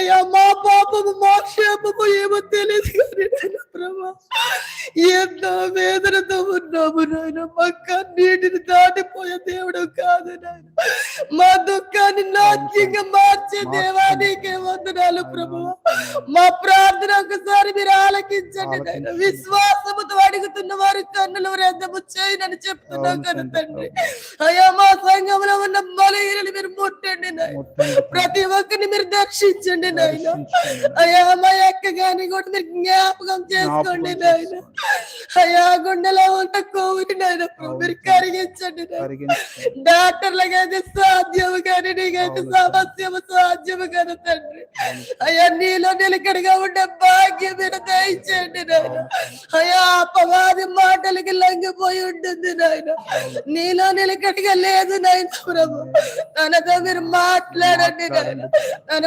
అయ్యా మా పాపము మా క్షేమము ఏమో తెలియదు కానీ నాయన ప్రభా ఎంతో వేదనతో ఉన్నాము నాయన. మా కన్నీటిని దాటిపోయే దేవుడు కాదు నాయన. మా దుఃఖాన్ని నాట్యంగా మార్చే దేవా నీకే వందనాలు ప్రభువా. మా ప్రార్థన ఒకసారి మీరు ఆలకించండి నాయన. విశ్వాసముతో అడుగుతున్న వారి కన్నులు రెద్దము చేయనని చెప్తున్నాం కదా తండ్రి. అయ్యా మా సంఘంలో ఉన్న బలహీనలు మీరు ముట్టండి నాయన. ప్రతి ఒక్కరిని మీరు దర్శించండి నాయన. అయ్యా మా యొక్క గాని కూడా మీరు జ్ఞాపకం చేసుకోండి నాయన. అయ్యా గుండెలో ఉన్న కోవిడ్ నాయన మీరు కరిగించండి. డాక్టర్లకైతే సాధ్యము కానీ నీకైతే సమస్యము సాధ్యము కదా తండ్రి. అయ్యా నీలో నిలకడగా ఉండే భాగ్యం మీరు దయచేయండి నాయన. అయ్యా అపవాది మాటలకి లొంగిపోయి ఉంటుంది నాయన. నీలో నిలకడగా లేదు నాయన ప్రభు. తనతో మీరు మాట్లాడండి నాయన.